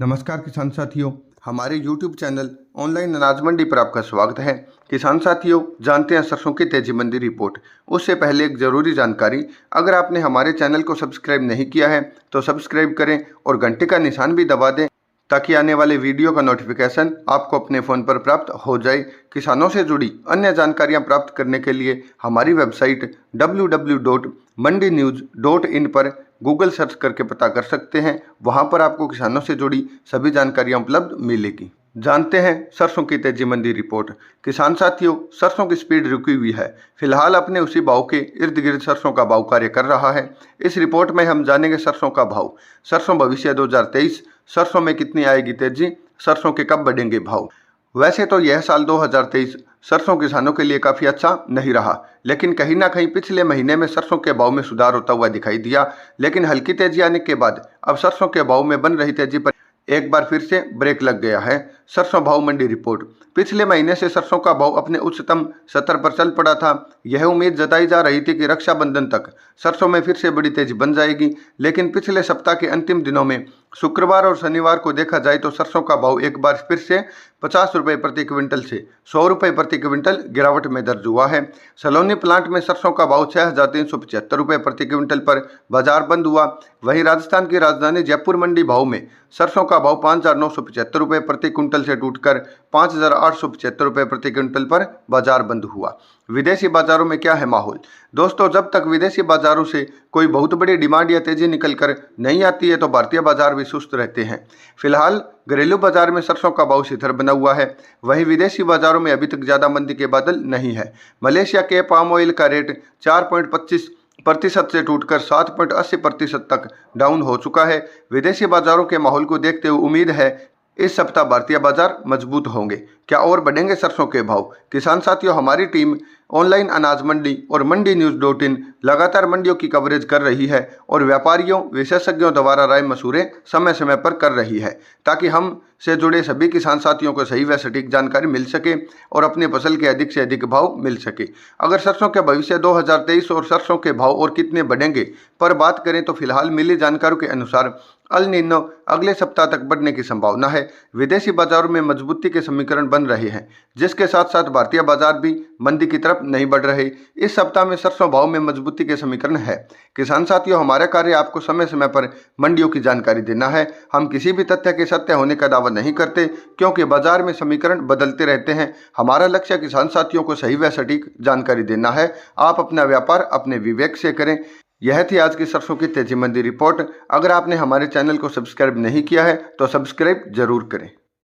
नमस्कार किसान साथियों, हमारे YouTube चैनल ऑनलाइन अनाज मंडी पर आपका स्वागत है। किसान साथियों, जानते हैं सरसों की तेजी मंडी रिपोर्ट। उससे पहले एक ज़रूरी जानकारी, अगर आपने हमारे चैनल को सब्सक्राइब नहीं किया है तो सब्सक्राइब करें और घंटे का निशान भी दबा दें ताकि आने वाले वीडियो का नोटिफिकेशन आपको अपने फ़ोन पर प्राप्त हो जाए। किसानों से जुड़ी अन्य जानकारियां प्राप्त करने के लिए हमारी वेबसाइट www.mandinews.in पर गूगल सर्च करके पता कर सकते हैं। वहां पर आपको किसानों से जुड़ी सभी जानकारियां उपलब्ध मिलेगी। जानते हैं सरसों की तेजी मंडी रिपोर्ट। किसान साथियों, सरसों की स्पीड रुकी हुई है। फिलहाल अपने उसी भाव के इर्द गिर्द सरसों का भाव कार्य कर रहा है। इस रिपोर्ट में हम जानेंगे सरसों का भाव, सरसों भविष्य 2023, सरसों में कितनी आएगी तेजी, सरसों के कब बढ़ेंगे भाव। वैसे तो यह साल 2023 सरसों किसानों के लिए काफ़ी अच्छा नहीं रहा, लेकिन कहीं ना कहीं पिछले महीने में सरसों के भाव में सुधार होता हुआ दिखाई दिया। लेकिन हल्की तेजी आने के बाद अब सरसों के भाव में बन रही तेजी पर एक बार फिर से ब्रेक लग गया है। सरसों भाव मंडी रिपोर्ट। पिछले महीने से सरसों का भाव अपने उच्चतम स्तर पर चल पड़ा था। यह उम्मीद जताई जा रही थी कि रक्षाबंधन तक सरसों में फिर से बड़ी तेजी बन जाएगी, लेकिन पिछले सप्ताह के अंतिम दिनों में शुक्रवार और शनिवार को देखा जाए तो सरसों का भाव एक बार फिर से 50 रुपये प्रति क्विंटल से 100 रुपये प्रति क्विंटल गिरावट में दर्ज हुआ है। सलोनी प्लांट में सरसों का भाव 6,375 रुपये प्रति क्विंटल पर बाजार बंद हुआ। वहीं राजस्थान की राजधानी जयपुर मंडी भाव में सरसों का भाव 5,975 रुपये प्रति क्विंटल से टूटकर 5,875 रुपये प्रति क्विंटल पर बाजार बंद हुआ। विदेशी बाजारों में क्या है माहौल? दोस्तों, जब तक विदेशी बाजारों से कोई बहुत बड़ी डिमांड या तेजी निकल कर नहीं आती है तो भारतीय बाजार भी सुस्त रहते हैं। फिलहाल घरेलू बाजार में सरसों का भाव शिथिर बना हुआ है। वहीं विदेशी बाजारों में अभी तक ज़्यादा मंदी के बादल नहीं है। मलेशिया के पाम ऑयल का रेट 4.25% से टूटकर 7.80% तक डाउन हो चुका है। विदेशी बाजारों के माहौल को देखते हुए उम्मीद है इस सप्ताह भारतीय बाजार मजबूत होंगे। क्या और बढ़ेंगे सरसों के भाव? किसान साथियों, हमारी टीम ऑनलाइन अनाज मंडी और mandinews.in लगातार मंडियों की कवरेज कर रही है और व्यापारियों विशेषज्ञों द्वारा राय मशूरे समय समय पर कर रही है ताकि हम से जुड़े सभी किसान साथियों को सही व सटीक जानकारी मिल सके और अपने फसल के अधिक से अधिक भाव मिल सके। अगर सरसों के भविष्य 2023 और सरसों के भाव और कितने बढ़ेंगे पर बात करें तो फिलहाल मिली जानकारी के अनुसार अल नीनो अगले सप्ताह तक बढ़ने की संभावना है। विदेशी बाजारों में मजबूती के समीकरण बन रहे हैं, जिसके साथ साथ भारतीय बाजार भी मंदी की तरफ नहीं बढ़ रहे। इस सप्ताह में सरसों भाव में मजबूती के समीकरण है। किसान साथियों, हमारा कार्य आपको समय समय पर मंडियों की जानकारी देना है। हम किसी भी तथ्य के सत्य होने का दावा नहीं करते, क्योंकि बाजार में समीकरण बदलते रहते हैं। हमारा लक्ष्य किसान साथियों को सही व सटीक जानकारी देना है। आप अपना व्यापार अपने विवेक से करें। यह थी आज की सरसों की तेजी मंडी रिपोर्ट। अगर आपने हमारे चैनल को सब्सक्राइब नहीं किया है तो सब्सक्राइब जरूर करें।